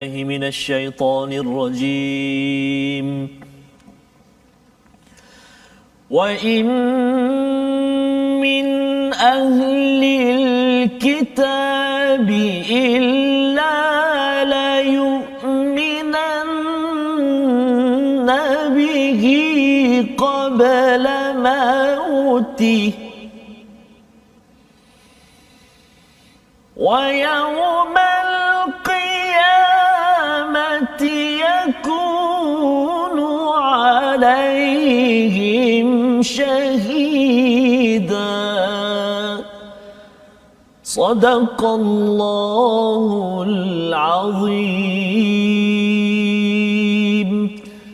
من الشيطان الرجيم وإن من أهل الكتاب إلا ليؤمنن به قبل موته ويوم القيامة يكون عليهم شهيدا صدق الله العظيم.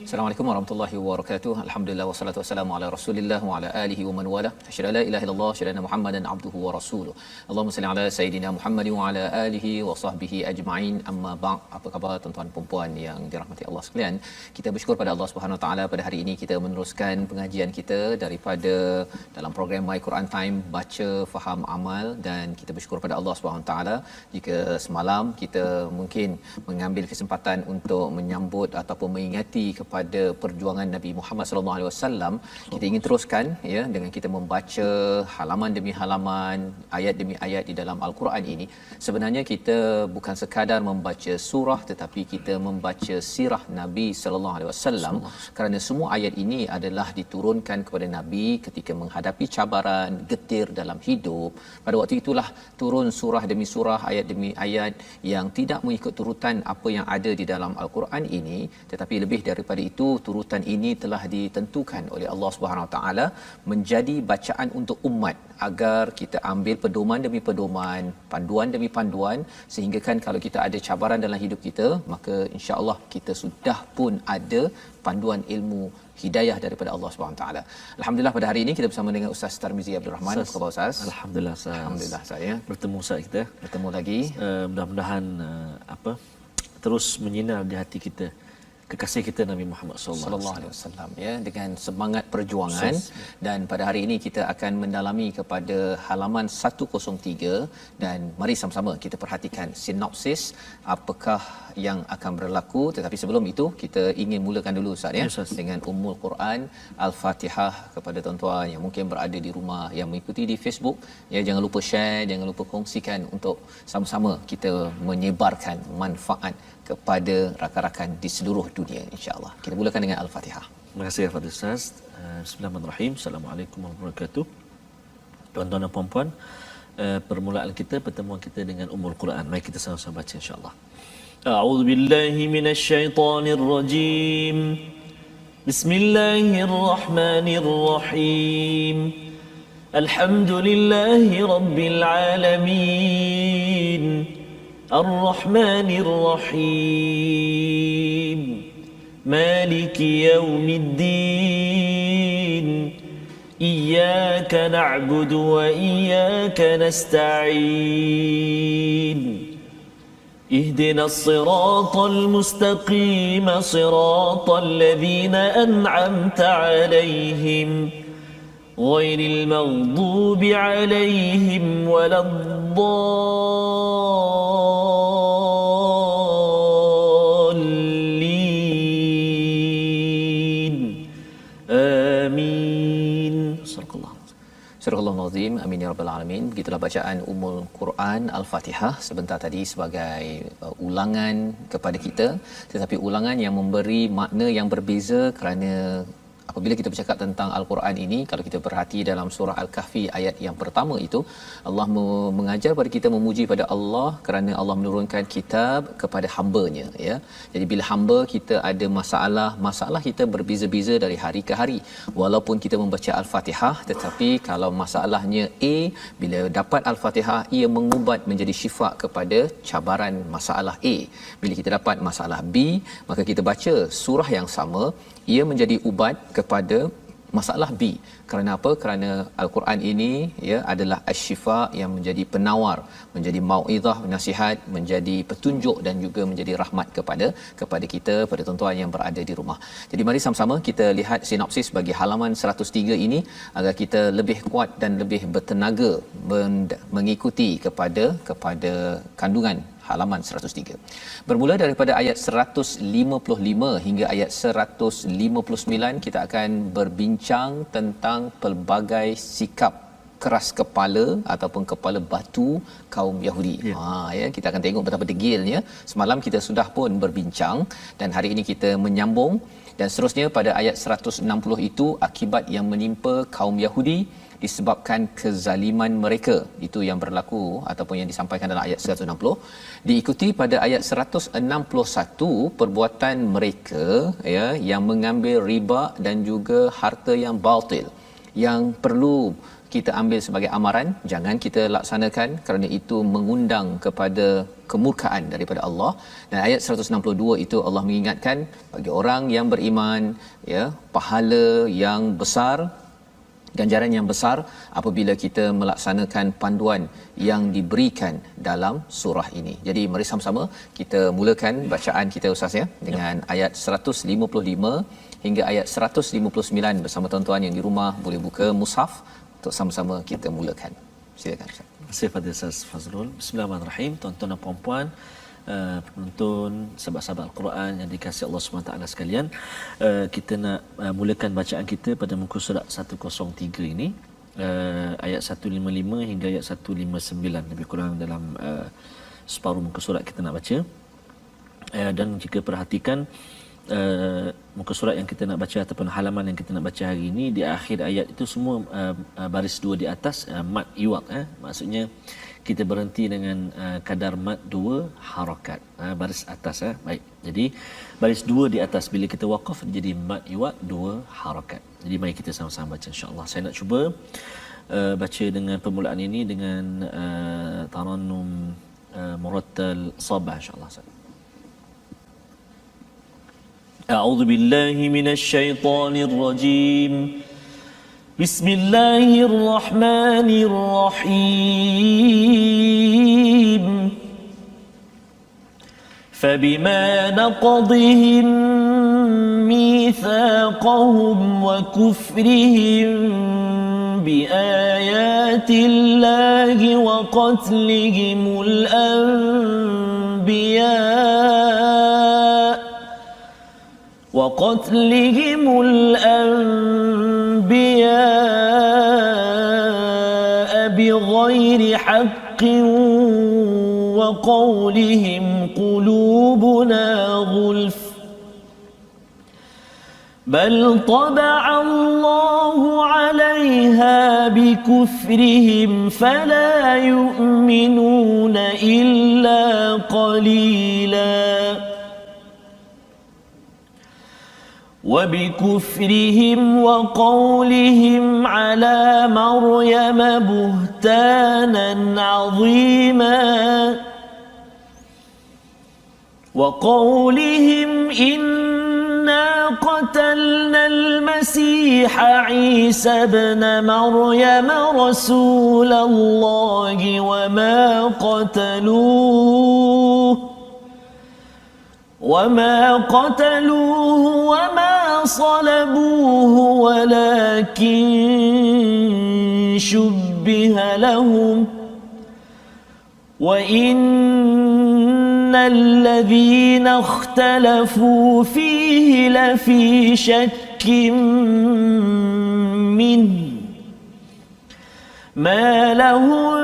Assalamualaikum warahmatullahi wabarakatuh. Alhamdulillah wassalatu wassalamu ala Rasulillah wa ala alihi wa man wala. Asyhadu la ilaha illallah, asyhadu anna Muhammadan abduhu wa rasuluh. Allahumma salli ala sayidina Muhammad wa ala alihi wa sahbihi ajma'in. Amma ba'd. Apa khabar tuan-tuan dan puan yang dirahmati Allah sekalian? Kita bersyukur pada Allah Subhanahu wa taala pada hari ini kita meneruskan pengajian kita daripada dalam program My Quran Time, baca, faham, amal, dan kita bersyukur pada Allah Subhanahu wa taala jika semalam kita mungkin mengambil kesempatan untuk menyambut ataupun mengingati kepada perjuangan Nabi Muhammad sallallahu alaihi wasallam. Kita ingin teruskan ya dengan kita membaca halaman demi halaman, ayat demi ayat di dalam al-Quran ini. Sebenarnya kita bukan sekadar membaca surah tetapi kita membaca sirah Nabi sallallahu alaihi wasallam kerana semua ayat ini adalah diturunkan kepada Nabi ketika menghadapi cabaran, getir dalam hidup. Pada waktu itulah turun surah demi surah, ayat demi ayat yang tidak mengikut turutan apa yang ada di dalam al-Quran ini, tetapi lebih daripada itu turutan ini telah ditentukan oleh Allah Subhanahu Wa Taala menjadi bacaan untuk umat agar kita ambil pedoman demi pedoman, panduan demi panduan, sehingga kan kalau kita ada cabaran dalam hidup kita, maka insya-Allah kita sudah pun ada panduan ilmu hidayah daripada Allah Subhanahu Wa Taala. Alhamdulillah pada hari ini kita bersama dengan Ustaz Tarmizi Abdul Rahman. Apa khabar Ustaz? Alhamdulillah Ustaz. Alhamdulillah saya bertemu Ustaz kita. Bertemu lagi. Mudah-mudahan terus menyinar di hati kita kekasih kita Nabi Muhammad sallallahu alaihi wasallam ya, dengan semangat perjuangan. Dan pada hari ini kita akan mendalami kepada halaman 103 dan mari sama-sama kita perhatikan sinopsis apakah yang akan berlaku. Tetapi sebelum itu kita ingin mulakan dulu Ustaz ya, dengan Ummul Quran Al-Fatihah kepada tuan-tuan yang mungkin berada di rumah yang mengikuti di Facebook ya, jangan lupa share, jangan lupa kongsikan untuk sama-sama kita menyebarkan manfaat kepada rakan-rakan di seluruh dunia insya-Allah. Kita mulakan dengan Al-Fatihah. Terima kasih kepada Ustaz. Bismillahirrahmanirrahim. Assalamualaikum warahmatullahi wabarakatuh. Tuan-tuan dan puan-puan, permulaan kita, pertemuan kita dengan Ummul Quran. Mari kita sama-sama baca insya-Allah. A'udzu billahi minasyaitonir rajim. Bismillahirrahmanirrahim. Alhamdulillahi rabbil alamin. الرحمن الرحيم مالك يوم الدين إياك نعبد وإياك نستعين اهدنا الصراط المستقيم صراط الذين أنعمت عليهم غير المغضوب عليهم ولا الضالين آمين. صدق الله. Surah Al-Nazim. Amin ya rabbal alamin. Begitulah bacaan Ummul Quran Al-Fatihah sebentar tadi sebagai ulangan kepada kita, tetapi ulangan yang memberi makna yang berbeza kerana apabila kita bercakap tentang Al-Quran ini, kalau kita perhati dalam surah Al-Kahfi ayat yang pertama itu, Allah mengajar pada kita memuji pada Allah kerana Allah menurunkan kitab kepada hamba-Nya ya. Jadi bila hamba kita ada masalah kita berbeza-beza dari hari ke hari. Walaupun kita membaca Al-Fatihah, tetapi kalau masalahnya A, bila dapat Al-Fatihah ia mengubat menjadi syifa kepada cabaran masalah A. Bila kita dapat masalah B, maka kita baca surah yang sama, ia menjadi ubat kepada masalah B. Kerana apa? Kerana Al-Quran ini ya adalah asy-syifa yang menjadi penawar, menjadi mauizah, nasihat, menjadi petunjuk dan juga menjadi rahmat kepada kita, pada tuan-tuan yang berada di rumah. Jadi mari sama-sama kita lihat sinopsis bagi halaman 103 ini agar kita lebih kuat dan lebih bertenaga mengikuti kepada kandungan halaman 103. Bermula daripada ayat 155 hingga ayat 159 kita akan berbincang tentang pelbagai sikap keras kepala ataupun kepala batu kaum Yahudi. Kita akan tengok betapa degilnya. Semalam kita sudah pun berbincang dan hari ini kita menyambung dan seterusnya pada ayat 160 itu akibat yang menimpa kaum Yahudi disebabkan kezaliman mereka. Itu yang berlaku ataupun yang disampaikan dalam ayat 160. Diikuti pada ayat 161 perbuatan mereka yang mengambil riba dan juga harta yang batil yang perlu kita ambil sebagai amaran, jangan kita laksanakan kerana itu mengundang kepada kemurkaan daripada Allah. Dan ayat 162 itu Allah mengingatkan bagi orang yang beriman pahala yang besar, ganjaran yang besar apabila kita melaksanakan panduan yang diberikan dalam surah ini. Jadi mari sama-sama kita mulakan bacaan kita Ustaz dengan ayat 155 hingga ayat 159 bersama tuan-tuan yang di rumah boleh buka mushaf untuk sama-sama kita mulakan. Silakan Ustaz. Terima kasih Fadil Ustaz Fazrul. Bismillahirrahmanirrahim. Tuan-tuan dan puan-puan, penonton, sahabat-sahabat Al-Quran yang dikasihi Allah SWT sekalian, kita nak mulakan bacaan kita pada muka surat 103 ini, ayat 155 hingga ayat 159, lebih kurang dalam separuh muka surat kita nak baca. Dan jika perhatikan muka surat yang kita nak baca ataupun halaman yang kita nak baca hari ini, di akhir ayat itu semua baris dua di atas mad iwaq, maksudnya kita berhenti dengan kadar mad 2 harakat, baris atas. Baik, jadi baris 2 di atas bila kita waqaf jadi mad iwaq 2 harakat. Jadi mari kita sama-sama baca insya-Allah. Saya nak cuba baca dengan permulaan ini dengan tarannum murattal sabah insya-Allah. أعوذ بالله من الشيطان الرجيم بسم الله الرحمن الرحيم فبما نقضهم ميثاقهم وكفرهم بآيات الله وقتلهم الأنبياء بغير حق وقولهم قلوبنا غلف بل طبع الله عليها بكفرهم فلا يؤمنون إلا قليلاً وبكفرهم وقولهم على مريم بهتانا عظيما وقولهم إنا قتلنا المسيح عيسى ابن مريم رسول الله وما قتلوه وما صلبوه ولكن شبه لهم وإن الذين اختلفوا فيه لفي شك منه ما لهم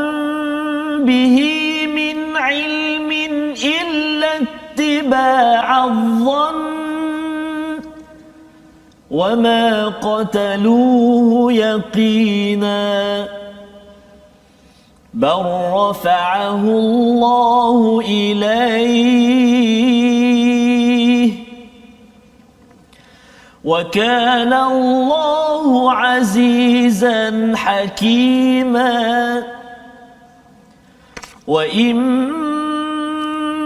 به من علم إلا اتباع الظن وما قتلوه يقينا بل رفعه الله إليه وكان الله عزيزا حكيما وإن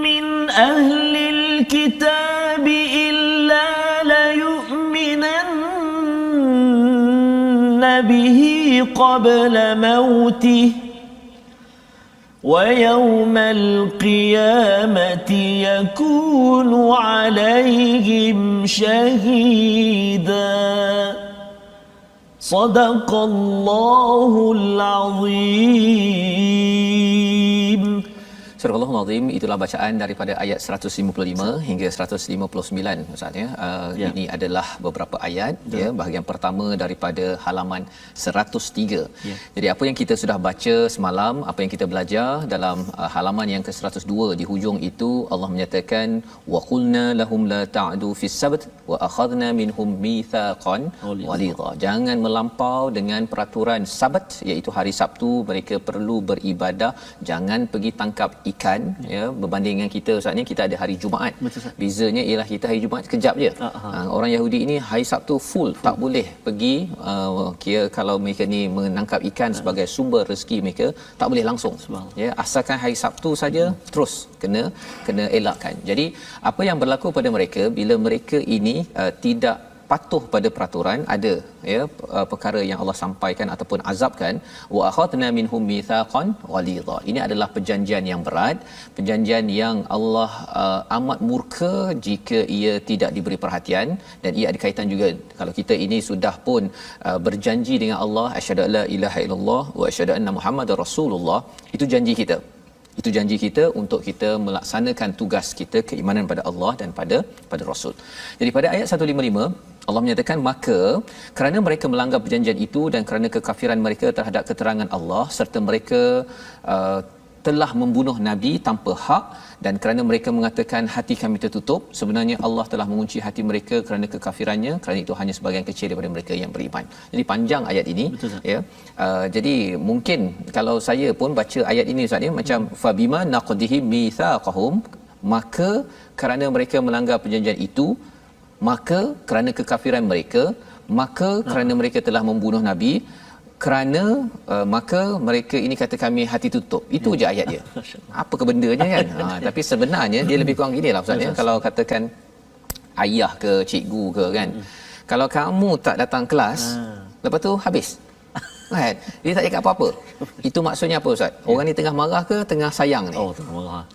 من أهل الكتاب إلا ليؤمنن به قبل موته ويوم القيامة يكون عليهم شهيدا صدق الله العظيم. Astagfirullahalazim, itulah bacaan daripada ayat 155 hingga 159 Ustaz ya. Ini adalah beberapa ayat ya, bahagian pertama daripada halaman 103. Jadi apa yang kita sudah baca semalam, apa yang kita belajar dalam halaman yang ke-102 di hujung itu, Allah menyatakan wa qulna lahum la ta'du fis sabt wa akhadna minhum mitsaqan walidha. Jangan melampau dengan peraturan Sabat, iaitu hari Sabtu mereka perlu beribadah, jangan pergi tangkap ikan ya, berbanding dengan kita Ustaz ni, kita ada hari Jumaat. Bezanya ialah kita hari Jumaat sekejap je. Orang Yahudi ini hari Sabtu full. Tak boleh pergi kira kalau mereka ni menangkap ikan sebagai sumber rezeki mereka, tak boleh langsung ya, asalkan hari Sabtu saja terus kena elakkan. Jadi apa yang berlaku pada mereka bila mereka ini tidak patuh pada peraturan, ada ya perkara yang Allah sampaikan ataupun azabkan, wa akhadna minhum mitsaqan ghalidha. Ini adalah perjanjian yang berat, perjanjian yang Allah amat murka jika ia tidak diberi perhatian, dan ia ada kaitan juga kalau kita ini sudah pun berjanji dengan Allah, asyhadu alla ilaha illallah wa asyhadu anna muhammadar rasulullah, itu janji kita. Itu janji kita untuk kita melaksanakan tugas kita, keimanan pada Allah dan pada Rasul. Jadi pada ayat 155 Allah menyatakan, maka kerana mereka melanggar perjanjian itu dan kerana kekafiran mereka terhadap keterangan Allah serta mereka telah membunuh Nabi tanpa hak, dan kerana mereka mengatakan hati kami tertutup, sebenarnya Allah telah mengunci hati mereka kerana kekafirannya, kerana itu hanya sebahagian kecil daripada mereka yang beriman. Jadi panjang ayat ini. Betul, ya. Jadi mungkin kalau saya pun baca ayat ini Ustaz ni macam fabima naqdihim mitsaqahum, maka kerana mereka melanggar perjanjian itu, maka kerana kekafiran mereka, maka kerana mereka telah membunuh Nabi, kerana maka mereka ini kata kami hati tutup. Itu je ayat dia. Apa kebendanya kan? Tapi sebenarnya dia lebih kurang gini lah Ustaz ya. Kalau katakan ayah ke cikgu ke kan, kalau kamu tak datang kelas, lepas tu habis kan, dia tak cakap apa-apa. Itu maksudnya apa Ustaz? Orang ni tengah marah ke tengah sayang ni?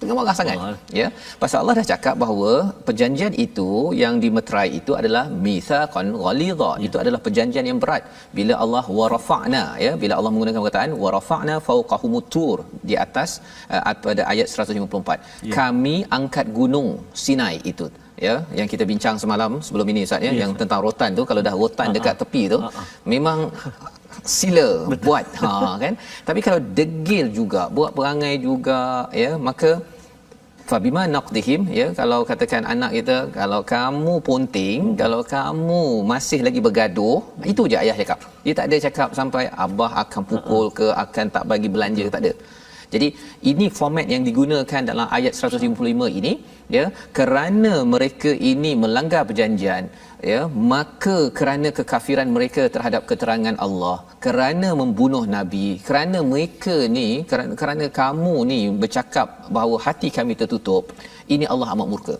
Tengah marah sangat. Ya. Pasal Allah dah cakap bahawa perjanjian itu yang dimeterai itu adalah mitsaqan ghalidha. Itu adalah perjanjian yang berat. Bila Allah warafa'na ya, bila Allah menggunakan perkataan warafa'na fawqahumut tur di atas pada ayat 154. Kami angkat gunung Sinai itu ya, yang kita bincang semalam sebelum ini Ustaz ya, yang tentang rotan tu, kalau dah rotan dekat tepi tu memang sila buat kan, tapi kalau degil juga, buat perangai juga ya, maka fabima naqdihim ya, kalau katakan anak kita, kalau kamu ponting, kalau kamu masih lagi bergaduh, itu je ayah cakap. Dia tak ada cakap sampai abah akan pukul ke, akan tak bagi belanja, tak ada. Jadi ini format yang digunakan dalam ayat 155 ini ya, kerana mereka ini melanggar perjanjian ya, maka kerana kekafiran mereka terhadap keterangan Allah, kerana membunuh Nabi, kerana mereka ni, kerana kamu ni bercakap bahawa hati kami tertutup, ini Allah amat murka.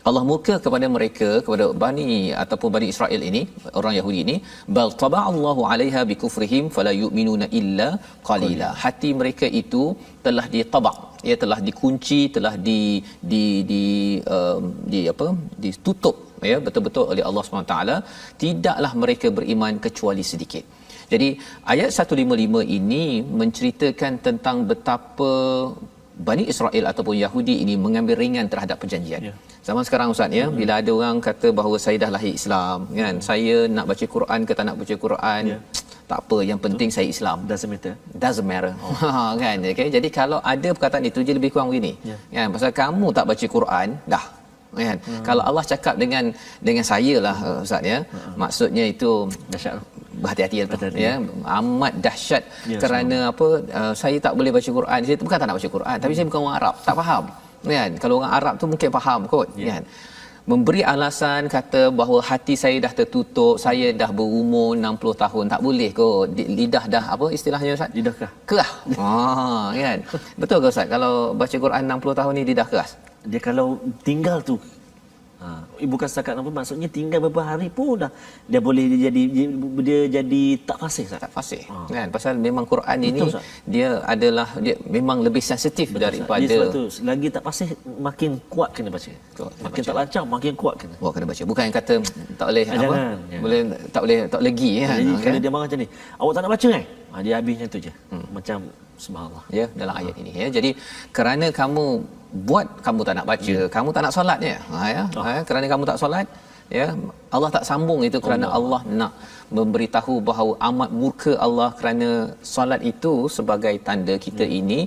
Allah murka kepada mereka, kepada Bani Israel ini, orang Yahudi ini, bal taba'allahu 'alaiha bikufrihim fala yu'minuna illa qalila. Hati mereka itu telah ditabak, ia telah dikunci, telah ditutup ya, betul-betul oleh Allah SWT. Tidaklah mereka beriman kecuali sedikit. Jadi ayat 155 ini menceritakan tentang betapa Bani Israel ataupun Yahudi ini mengambil ringan terhadap perjanjian. Zaman sekarang Ustaz ya, bila ada orang kata bahawa saya dah lahir Islam kan, saya nak baca Quran ke tak nak baca Quran, tak apa, yang penting saya Islam. Doesn't matter. Kan, okay? Jadi kalau ada perkataan itu, dia lebih kurang begini. Kan, pasal kamu tak baca Quran dah. Kan? Kalau Allah cakap dengan saya lah Ustaz ya, maksudnya itu dahsyat, berhati-hati ya, amat dahsyat. Kerana apa, saya tak boleh baca Quran. Saya bukan tak nak baca Quran, tapi saya bukan orang Arab, tak faham kan. Kalau orang Arab tu mungkin faham kot kan. Memberi alasan kata bahawa hati saya dah tertutup, saya dah berumur 60 tahun, tak boleh kot, lidah dah apa istilahnya Ustaz, lidah kerah kan. Betul ke Ustaz, kalau baca Quran 60 tahun ni lidah keras? Dia kalau tinggal tu bukan setakat apa, maksudnya tinggal beberapa hari pun dah dia boleh dia jadi tak fasih tak fasih kan. Pasal memang Quran ini dia memang lebih sensitif daripada dia, sebab tu lagi tak fasih makin kuat kena baca, makin tak lancar makin kuat kena baca. Bukan yang kata tak boleh boleh tak boleh gi kan. Jadi kalau dia marah macam ni, awak tak nak baca kan, Dia habisnya tu je. Macam subhanallah. Ya, dalam ayat ini ya. Jadi kerana kamu buat kamu tak nak baca, kamu tak nak solatnya. Kerana kamu tak solat, ya, Allah tak sambung itu kerana Allah nak memberitahu bahawa amat murka Allah kerana solat itu sebagai tanda kita ini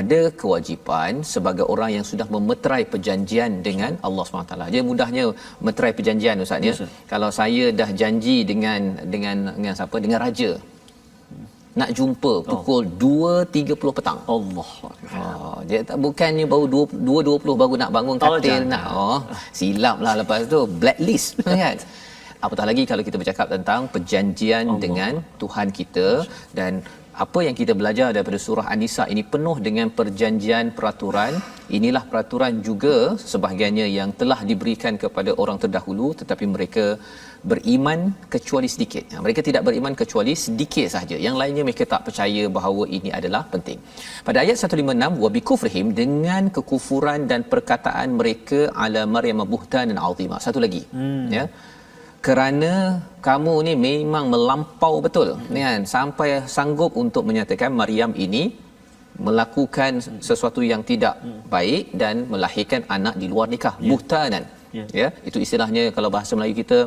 ada kewajipan sebagai orang yang sudah memeterai perjanjian dengan Allah SWT. Dia mudahnya meterai perjanjian Ustaz ya. Kalau saya dah janji dengan siapa? Dengan raja. Nak jumpa pukul 2.30 petang. Allah. Dia tak, bukannya baru 2.20 baru nak bangun katil nak. Silaplah lepas tu blacklist kan. Apatah lagi kalau kita bercakap tentang perjanjian dengan Tuhan kita, dan apa yang kita belajar daripada surah An-Nisa ini penuh dengan perjanjian, peraturan. Inilah peraturan juga sebahagiannya yang telah diberikan kepada orang terdahulu, tetapi mereka beriman kecuali sedikit. Mereka tidak beriman kecuali sedikit sahaja. Yang lainnya mereka tak percaya bahawa ini adalah penting. Pada ayat 156, wa bikufrihim, dengan kekufuran dan perkataan mereka ala Maryam buhtanan azima. Satu lagi. Ya. Kerana kamu ni memang melampau betul kan, sampai sanggup untuk menyatakan Maryam ini melakukan sesuatu yang tidak baik dan melahirkan anak di luar nikah. Buhtanan. Ya, itu istilahnya kalau bahasa Melayu kita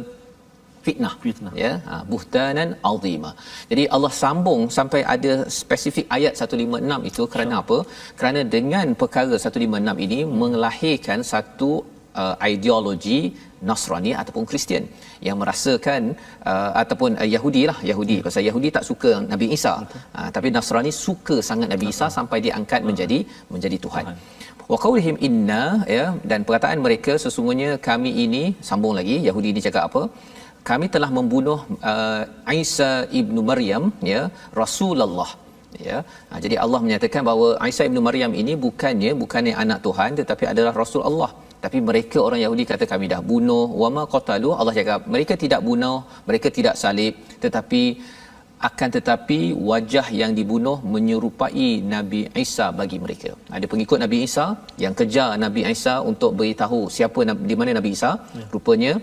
fitnah. Ya, buhtanan azima. Jadi Allah sambung sampai ada spesifik ayat 156 itu kerana apa? Kerana dengan perkara 156 ini melahirkan satu ideologi Nasrani ataupun Kristian yang merasakan ataupun Yahudi pasal Yahudi tak suka Nabi Isa, tapi Nasrani suka sangat Nabi Isa sampai dia angkat menjadi Tuhan. Wa qaulihim inna, ya, dan perkataan mereka sesungguhnya kami ini, sambung lagi Yahudi ini cakap apa? Kami telah membunuh Isa ibnu Maryam, ya, Rasulullah. Ya, jadi Allah menyatakan bahawa Isa ibnu Maryam ini bukannya anak Tuhan tetapi adalah Rasul Allah. Tapi mereka orang Yahudi kata kami dah bunuh. Wama qatalu, Allah cakap mereka tidak bunuh, mereka tidak salib, tetapi wajah yang dibunuh menyerupai Nabi Isa bagi mereka. Ada pengikut Nabi Isa yang kejar Nabi Isa untuk beritahu siapa di mana Nabi Isa. Rupanya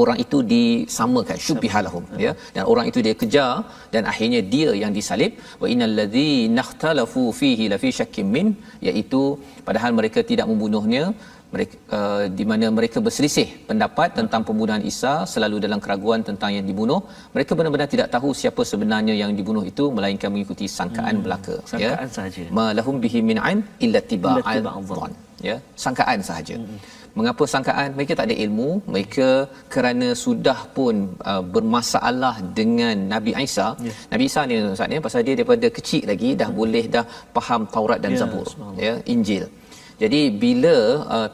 orang itu disamakan, syubbihalahum, ya, dan orang itu dia kejar dan akhirnya dia yang disalib. Wa innal ladzina ikhtalafu fihi la fi syakkin min, iaitu padahal mereka tidak membunuhnya, mereka di mana mereka berselisih pendapat tentang pembunuhan Isa, selalu dalam keraguan tentang yang dibunuh. Mereka benar-benar tidak tahu siapa sebenarnya yang dibunuh itu, melainkan mengikuti sangkaan belaka. Sangkaan sahaja. Ma lahum bihi min ain illa tiba'an, ya, sangkaan sahaja. Mengapa sangkaan? Mereka tak ada ilmu. Mereka kerana sudah pun bermasalah dengan Nabi Isa. Nabi Isa ni Ustaz ni, pasal dia daripada kecil lagi dah boleh dah faham Taurat dan Zabur, ya, Injil. Jadi bila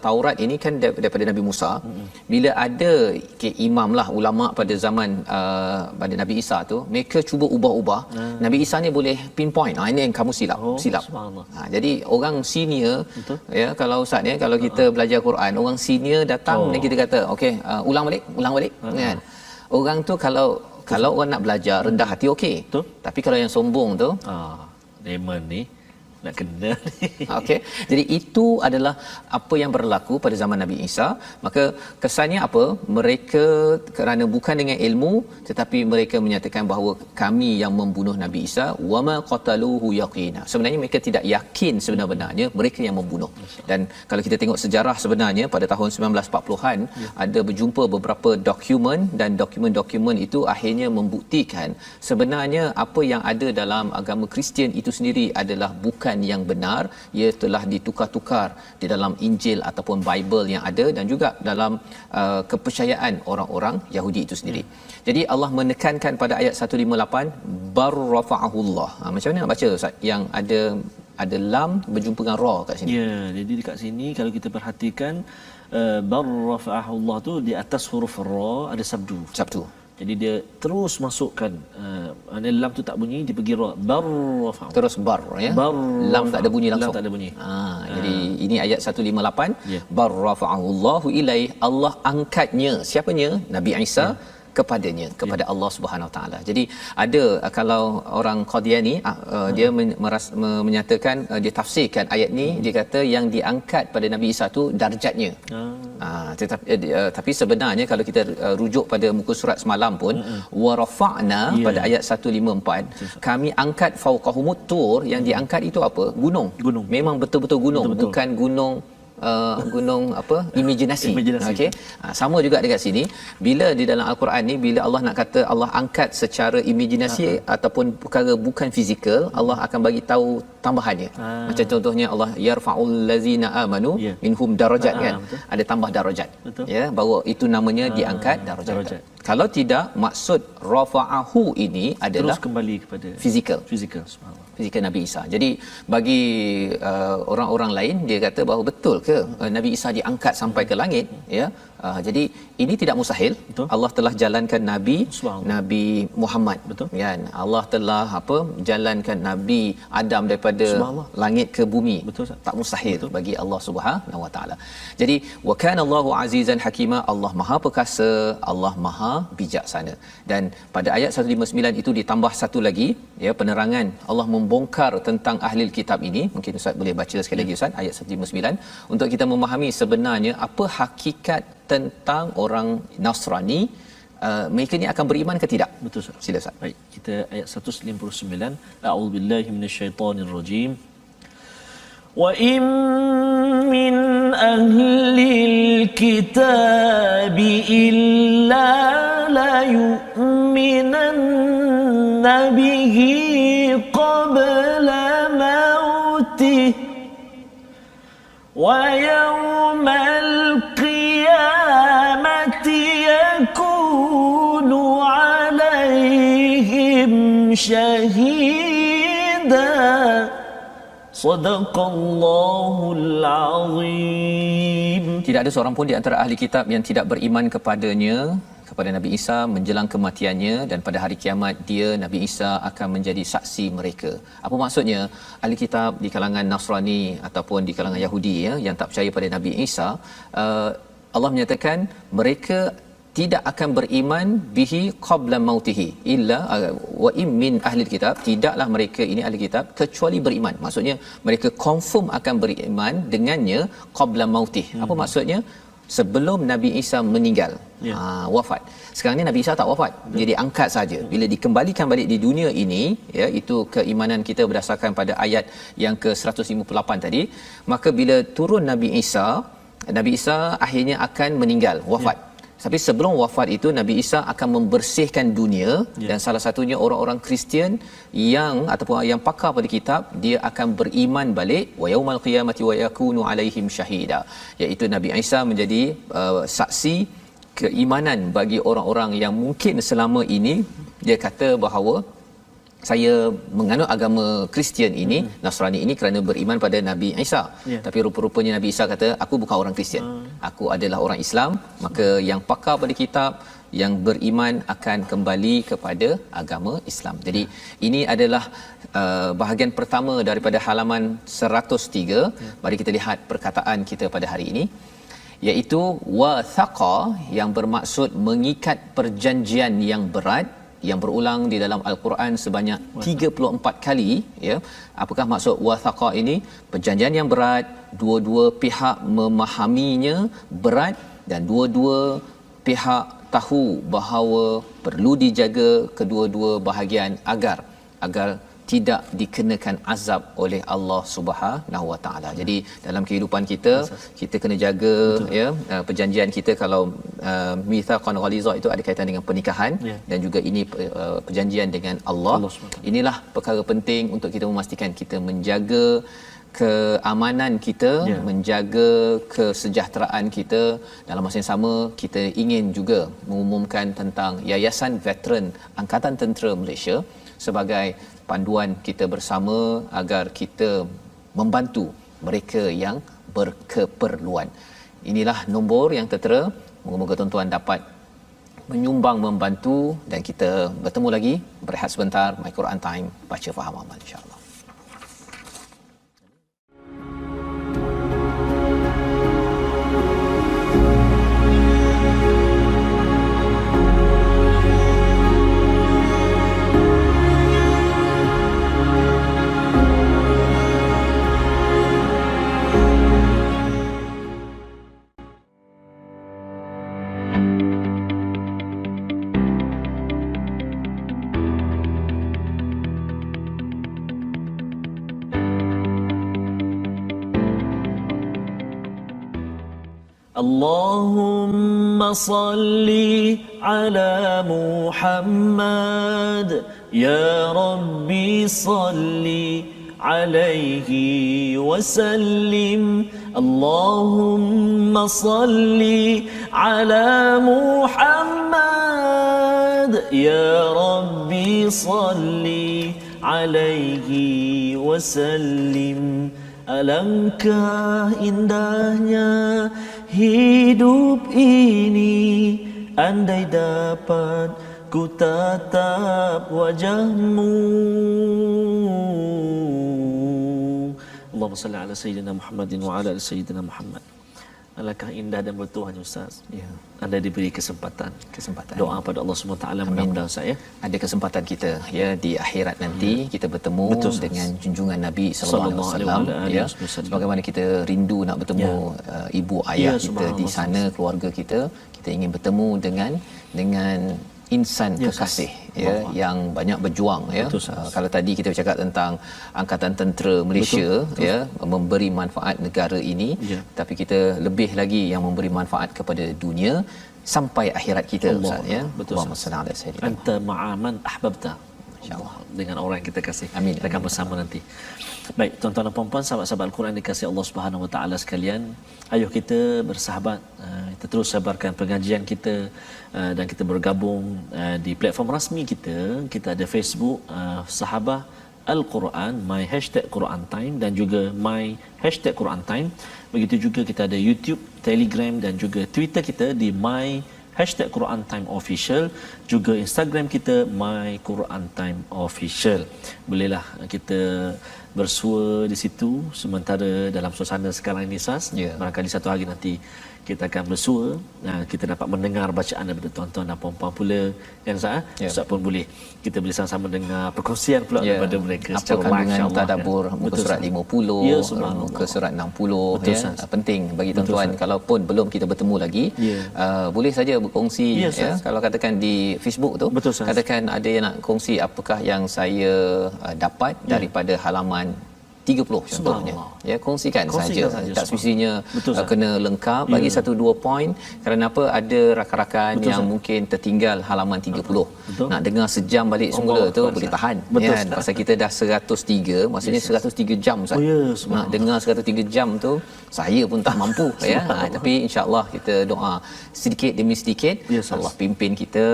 Taurat ini kan daripada Nabi Musa, bila ada imam lah, ulama pada zaman pada Nabi Isa tu, mereka cuba ubah-ubah. Nabi Isa ni boleh pinpoint, ini yang kamu silap. Jadi orang senior, ya, kalau Ustaz ni, kalau kita belajar Quran, orang senior datang dan kita kata okey, ulang balik kan. Orang tu kalau orang nak belajar rendah hati okey. Tapi kalau yang sombong tu, demon ni nak kena ni. Okey. Jadi itu adalah apa yang berlaku pada zaman Nabi Isa. Maka kesannya apa? Mereka kerana bukan dengan ilmu, tetapi mereka menyatakan bahawa kami yang membunuh Nabi Isa, wama qataluhu yaqina. Sebenarnya mereka tidak yakin sebenarnya mereka yang membunuh. Dan kalau kita tengok sejarah sebenarnya pada tahun 1940-an ada berjumpa beberapa dokumen, dan dokumen-dokumen itu akhirnya membuktikan sebenarnya apa yang ada dalam agama Kristian itu sendiri adalah bukan yang benar. Ia telah ditukar-tukar di dalam Injil ataupun Bible yang ada, dan juga dalam kepercayaan orang-orang Yahudi itu sendiri. Jadi Allah menekankan pada ayat 158, bar rafa'ahullah. Macam mana nak baca Ustaz yang ada lam berjumpa dengan ra kat sini? Ya, jadi dekat sini kalau kita perhatikan bar rafa'ahullah tu di atas huruf ra ada sabdu. Jadi dia terus masukkan lam tu tak bunyi, dia pergi ra, bar rafa'u. Terus bar, ya. Lam tak ada bunyi langsung. Lam tak ada bunyi. Jadi ini ayat 158, bar rafa'ahullahu ilai, Allah angkatnya. Siapanya? Nabi Isa kepadanya, kepada Allah Subhanahu Wa Taala. Jadi ada kalau orang Qadiani dia menyatakan dia tafsirkan ayat ni, dia kata yang diangkat pada Nabi Isa tu darjatnya. Tapi sebenarnya kalau kita rujuk pada muka surat semalam pun wa rafa'na pada ayat 154, kami angkat fauqahumut tur, yang diangkat itu apa? Gunung. Memang betul-betul gunung, bukan gunung gunung apa, imajinasi. Okey, sama juga dekat sini bila di dalam al-Quran ni, bila Allah nak kata Allah angkat secara imajinasi ataupun perkara bukan fizikal, Allah akan bagi tahu tambahannya. Macam contohnya Allah yarfa'ul ladzina amanu minhum darajat, kan, ada tambah darajat, ya, bahawa itu namanya diangkat darajat. Kalau tidak, maksud rafa'ahu ini adalah terus kembali kepada fizikal, subhanallah, fizikal Nabi Isa. Jadi bagi orang-orang lain, dia kata bahawa betul ke Nabi Isa diangkat sampai ke langit, ya. Jadi ini tidak mustahil. Betul. Allah telah jalankan Nabi Muhammad, kan. Allah telah jalankan Nabi Adam daripada langit ke bumi. Betul, tak mustahil bagi Allah Subhanahu Wa Taala. Jadi wa kana Allahu azizan hakima, Allah Maha perkasa, Allah Maha bijaksana. Dan pada ayat 159 itu ditambah satu lagi, ya, penerangan. Allah membongkar tentang ahli kitab ini. Mungkin Ustaz boleh baca sekali lagi, Ustaz, ayat 159, untuk kita memahami sebenarnya apa hakikat tentang orang Nasrani. Mereka ni akan beriman ke tidak? Betul, Ustaz. Sila, Ustaz. Baik, kita ayat 159. A'udzubillahi minasyaitonirrajim. Wa in min ahlil kitabi illa la yu'minanna bihi qabla mautih wa yawmal qiyamati yakunu alaihim shahida. Sadaqallahul azim. Tidak ada seorang pun di antara ahli kitab yang tidak beriman kepadanya, kepada Nabi Isa menjelang kematiannya, dan pada hari kiamat dia, Nabi Isa, akan menjadi saksi mereka. Apa maksudnya? Ahli kitab di kalangan Nasrani ataupun di kalangan Yahudi, ya, yang tak percaya pada Nabi Isa, Allah menyatakan mereka tidak akan beriman bihi qabla mautihi illa wa in min ahli kitab, tidaklah mereka ini ahli kitab kecuali beriman. Maksudnya mereka confirm akan beriman dengannya qabla mautih. Apa maksudnya? Sebelum Nabi Isa meninggal, wafat. Sekarang ni Nabi Isa tak wafat, dia diangkat saja. Bila dikembalikan balik di dunia ini, ya, itu keimanan kita berdasarkan pada ayat yang ke-158 tadi. Maka bila turun Nabi Isa akhirnya akan meninggal, wafat. Tapi sebelum wafat itu, Nabi Isa akan membersihkan dunia, dan salah satunya orang-orang Kristian ataupun yang pakar pada kitab, dia akan beriman balik wa yaumal qiyamati wa yakunu alaihim syahida, iaitu Nabi Isa menjadi saksi keimanan bagi orang-orang yang mungkin selama ini dia kata bahawa saya menganut agama Kristian ini, Nasrani ini, kerana beriman pada Nabi Isa. Tapi rupa-rupanya Nabi Isa kata, aku bukan orang Kristian, aku adalah orang Islam. Maka yang pakar pada kitab, yang beriman akan kembali kepada agama Islam. Jadi ini adalah bahagian pertama daripada halaman 103. Mari kita lihat perkataan kita pada hari ini, iaitu wathaqa, yang bermaksud mengikat perjanjian yang berat, yang berulang di dalam Al-Quran sebanyak 34 kali, ya. Apakah maksud wathaqa ini? Perjanjian yang berat, dua-dua pihak memahaminya berat, dan dua-dua pihak tahu bahawa perlu dijaga kedua-dua bahagian agar tidak dikenakan azab oleh Allah Subhanahu Wa Taala. Jadi dalam kehidupan kita, kita kena jaga, ya, perjanjian kita. Kalau mitsaqan ghaliza itu ada kaitan dengan pernikahan, dan juga ini perjanjian dengan Allah. Inilah perkara penting untuk kita memastikan kita menjaga keamanan kita, menjaga kesejahteraan kita. Dalam masa yang sama, kita ingin juga mengumumkan tentang Yayasan Veteran Angkatan Tentera Malaysia sebagai panduan kita bersama agar kita membantu mereka yang berkeperluan. Inilah nombor yang tertera. Moga-moga tuan-tuan dapat menyumbang, membantu, dan kita bertemu lagi, berehat sebentar, My Quran Time, baca faham amal, insya-Allah. Allahumma salli ala Muhammad, ya Rabbi salli alaihi wasallim. Allahumma salli ala Muhammad, ya Rabbi salli alaihi wasallim. Alangkah indahnya hidup ini, andai dapat ku tatap wajahmu. Allahumma salli ala Sayyidina Muhammadin wa ala ali Sayyidina Muhammad. Alangkah indah dan bertuhan Ustaz. Ya. Anda diberi kesempatan. Doa pada Allah SWT mudah-mudahan saya. Ada kesempatan kita ya di akhirat nanti kita bertemu dengan junjungan Nabi sallallahu alaihi wasallam ya. Sebagaimana kita rindu nak bertemu ibu ayah kita di sana, keluarga kita ingin bertemu dengan insan kekasih ya yang banyak berjuang ya. Kalau tadi kita bercakap tentang Angkatan Tentera Malaysia ya memberi manfaat negara ini, tapi kita lebih lagi yang memberi manfaat kepada dunia sampai akhirat kita Ustaz ya. Allahumma salli ala sayyidina anta ma'aman ahbabta, insyaallah dengan orang yang kita kasih. Amin. Kita akan bersama nanti. Baik, tuan-tuan dan puan-puan, sahabat-sahabat Al-Quran dikasihi Allah Subhanahu Wa Taala sekalian, ayo kita bersahabat, kita terus sebarkan pengajian kita dan kita bergabung di platform rasmi kita. Kita ada Facebook Sahabah Al-Quran, my hashtag Quran Time dan juga my hashtag Quran Time. Begitu juga kita ada YouTube, Telegram dan juga Twitter kita di my hashtag Quran Time Official, juga Instagram kita My Quran Time Official. Bolehlah kita bersua di situ sementara dalam suasana sekarang ini Sas. Barangkali satu hari nanti kita akan bersua, kita dapat mendengar bacaan daripada tuan-tuan dan puan-puan pula yang Ustaz. Ustaz pun boleh, kita boleh sama-sama dengar perkongsian pula daripada mereka secara kandungan tadabbur muka surat 50, muka surat 60 ya. Penting bagi tuan-tuan kalaupun belum kita bertemu lagi, boleh saja berkongsi ya. Kalau katakan di Facebook tu katakan ada yang nak kongsi apakah yang saya dapat daripada halaman 30 contohnya ya, kongsikan saja, tak semestinya kena lengkap, bagi 1-2 poin. Kerana apa, ada rakan-rakan yang mungkin tertinggal halaman 30, nak dengar sejam balik semula tu boleh tahan ya, pasal kita dah 103, maksudnya 103 jam Ustaz. Nak dengar 103 jam tu saya pun tak mampu ya. Tapi insya-Allah kita doa sedikit demi sedikit Allah pimpin kita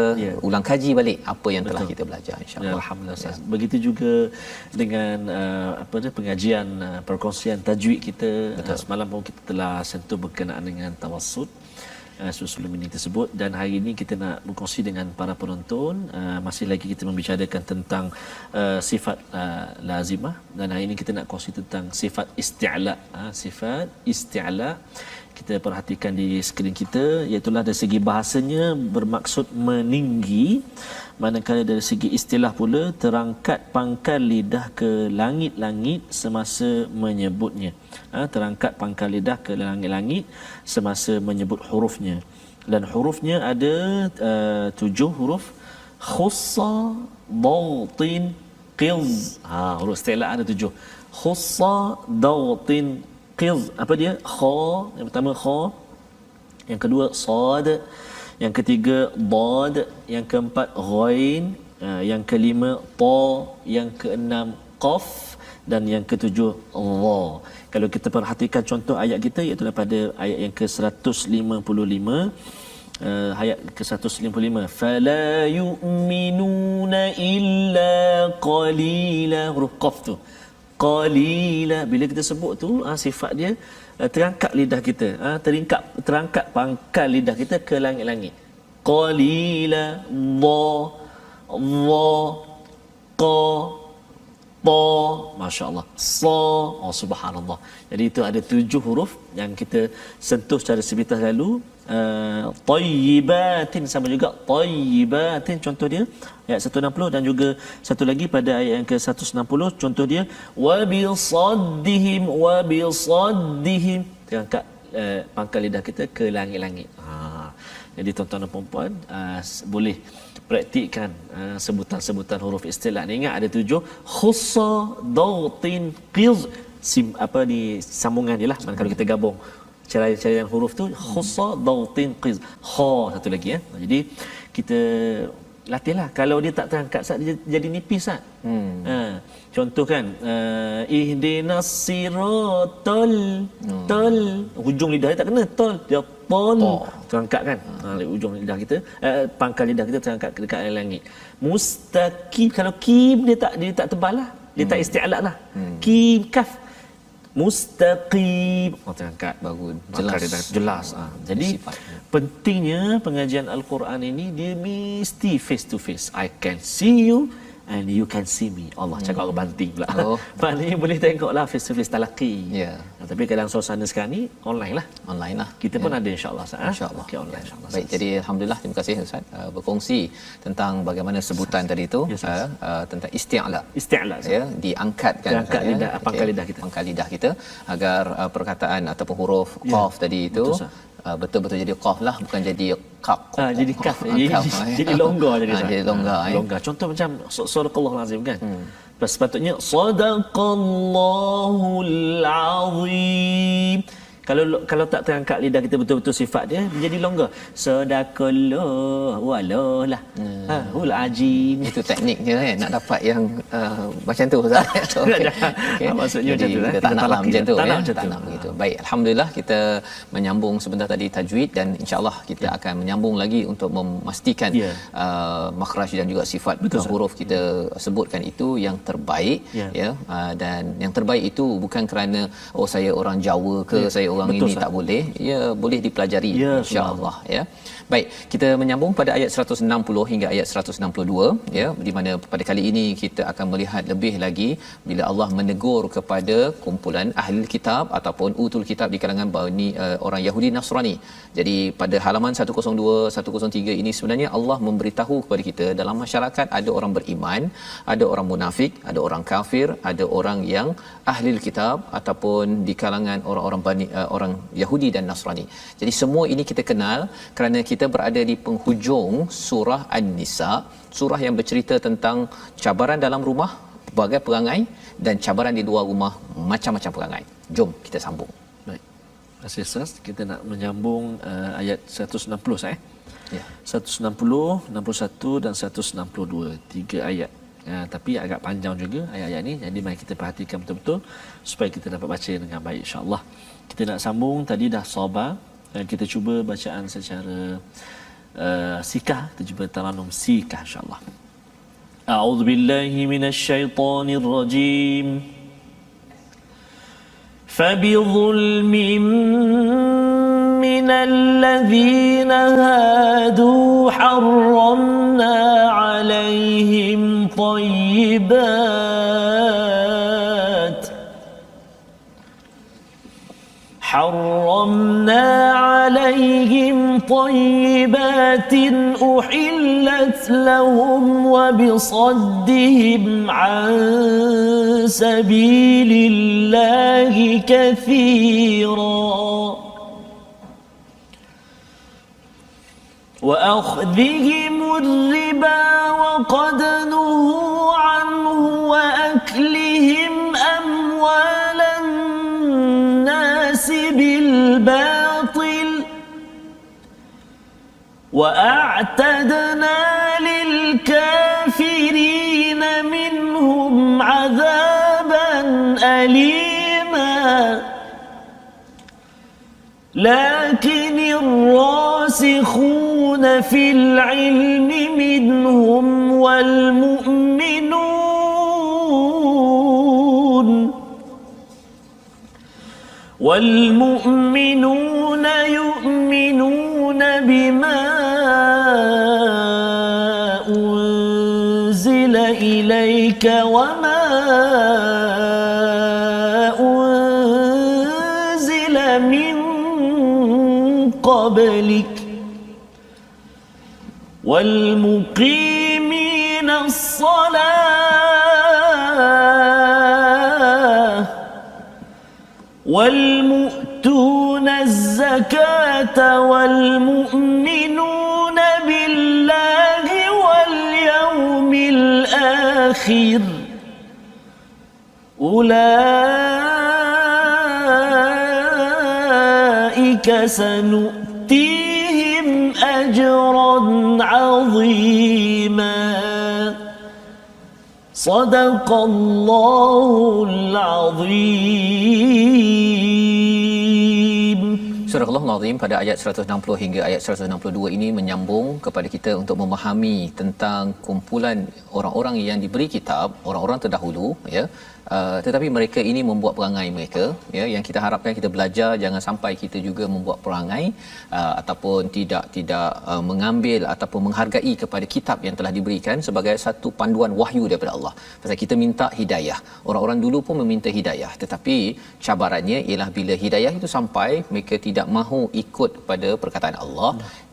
ulang kaji balik apa yang telah kita belajar insya-Allah. Alhamdulillah. Begitu juga dengan pengajian perkongsian tajwid kita. Semalam pun kita telah sentuh berkenaan dengan tawassut sebelum ini tersebut, dan hari ini kita nak berkongsi dengan para penonton. Masih lagi kita membicarakan tentang sifat lazimah, dan hari ini kita nak kongsi tentang sifat isti'la. Sifat isti'la kita perhatikan di skrin kita, iaitu dari segi bahasanya bermaksud meninggi, manakala dari segi istilah pula terangkat pangkal lidah ke langit-langit semasa menyebutnya. Terangkat pangkal lidah ke langit-langit semasa menyebut hurufnya, dan hurufnya ada 7 huruf. Khussa, dautin, qiz. Huruf istilah ada 7. Khussa, dautin, qiz. Apa dia? Kha, yang pertama kha, yang kedua sad, yang ketiga dad, yang keempat ghain, yang kelima ta, yang keenam qaf, dan yang ketujuh dha. Kalau kita perhatikan contoh ayat kita, iaitu daripada ayat yang ke-155, ayat ke-155, fala yu'minuna illa qalila, huruf qaf tu qalila. Bila kita sebut tu sifat dia terangkat lidah kita, terangkat pangkal lidah kita ke langit-langit. Qalila, dha, qa, ta, masya-Allah, sa, subhanallah. Jadi itu ada 7 huruf yang kita sentuh secara sepintas lalu. Tayyibatin sama juga, tayyibatin contoh dia ayat 160, dan juga satu lagi pada ayat yang ke-160 contoh dia wa bisaddihim, wa bisaddihim, terangkat pangkal lidah kita ke langit-langit. Jadi tuan-tuan dan puan-puan boleh praktikkan sebutan-sebutan huruf istilah ni. Ingat ada 7, khussa, dautin, qiz, sambungan je lah. Kalau kita gabung Carian huruf tu khussa dautin qiz. Kha satu lagi ya. Jadi kita latihlah. Kalau dia tak terangkat Ustaz, dia jadi nipis Ustaz. Contoh kan, ihdinas siratal tol, hujung lidah dia tak kena tol, dia tol terangkat kan. Ujung lidah kita, pangkal lidah kita terangkat dekat langit. Mustaqim, kalau kim dia tak tebal lah, dia tak isti'la lah. Kim kaf mustaqim, terangkat bagus, jelas. Jadi pentingnya pengajian Al-Quran ini dia mesti face to face. I can see you and you can see me. Allah cakap orang banting pula. Maknanya boleh tengoklah face to face talaqi. Tapi kadang suasana sekarang ni online lah. Kita pun ada insya-Allah insya-Allah. Okay, online insya-Allah. Baik, jadi alhamdulillah, terima kasih Ustaz berkongsi tentang bagaimana sebutan tadi itu tentang isti'la ya, diangkatkan lidah, pangkal lidah kita agar perkataan ataupun huruf qaf tadi itu betul-betul jadi qaf lah, bukan jadi qaf. Jadi kaf. Jadi longgar jadi longgar. Contoh macam sadaqallahul azim kan. Sepatutnya sadaqallahul azim. Kalau tak terangkat lidah kita betul-betul sifat dia, jadi longgar. Sadaqallah walah. Hul ajim. Itu tekniknya nak dapat yang macam tu Ustaz. Okay. Maksudnya jadi, macam tu kita tak nak macam tu tak nak begitu. Baik, alhamdulillah kita menyambung sebentar tadi tajwid, dan insya-Allah kita akan menyambung lagi untuk memastikan makhraj dan juga sifat huruf kita sebutkan itu yang terbaik dan yang terbaik itu bukan kerana saya orang Jawa ke saya orang ini tak boleh, boleh dipelajari insya-Allah ya. Baik, kita menyambung pada ayat 160 hingga ayat 162 ya, di mana pada kali ini kita akan melihat lebih lagi bila Allah menegur kepada kumpulan ahli kitab ataupun utul kitab di kalangan Bani orang Yahudi Nasrani. Jadi pada halaman 102 103 ini sebenarnya Allah memberitahu kepada kita dalam masyarakat ada orang beriman, ada orang munafik, ada orang kafir, ada orang yang ahli kitab ataupun di kalangan orang-orang Bani orang Yahudi dan Nasrani. Jadi semua ini kita kenal kerana kita berada di penghujung surah An-Nisa, surah yang bercerita tentang cabaran dalam rumah, pelbagai perangai, dan cabaran di luar rumah, macam-macam perangai. Jom kita sambung. Baik. Terima kasih Ustaz. Kita nak menyambung ayat 160 ya. 160, 61 dan 162. 3 ayat. Tapi agak panjang juga ayat-ayat ni. Jadi mari kita perhatikan betul-betul supaya kita dapat baca dengan baik insya-Allah. Kita nak sambung, tadi dah sabar, dan kita cuba bacaan secara sikah. Kita cuba taranum sikah insya-Allah. A'udzu billahi minasy syaithanir rajim. Fabidhulmin minal ladzina hadu harramna 'alaihim طيبات أحلت لهم وبصدهم عن سبيل الله كثيرا وأخذهم الربا وقد نهوا عنه وأكلهم أموال الناس بالباطل وأعتدنا للكافرين منهم عذابا أليما لكن الراسخون في العلم منهم والمؤمنون يؤمنون بما أنزل إليك وما أنزل من قبلك والمقيمين الصلاة والمؤتون الزكاة والمؤمنون بالله واليوم الآخر أولئك أولئك سنؤتيهم أجرا عظيما صدق الله العظيم. Surah Al-Azim pada ayat 160 hingga ayat 162 ini menyambung kepada kita untuk memahami tentang kumpulan orang-orang yang diberi kitab, orang-orang terdahulu, ya. Tetapi mereka ini membuat perangai mereka, ya, yang kita harapkan kita belajar jangan sampai kita juga membuat perangai ataupun tidak mengambil ataupun menghargai kepada kitab yang telah diberikan sebagai satu panduan wahyu daripada Allah. Pasal kita minta hidayah. Orang-orang dulu pun meminta hidayah, tetapi cabarannya ialah bila hidayah itu sampai mereka tidak mahu ikut pada perkataan Allah,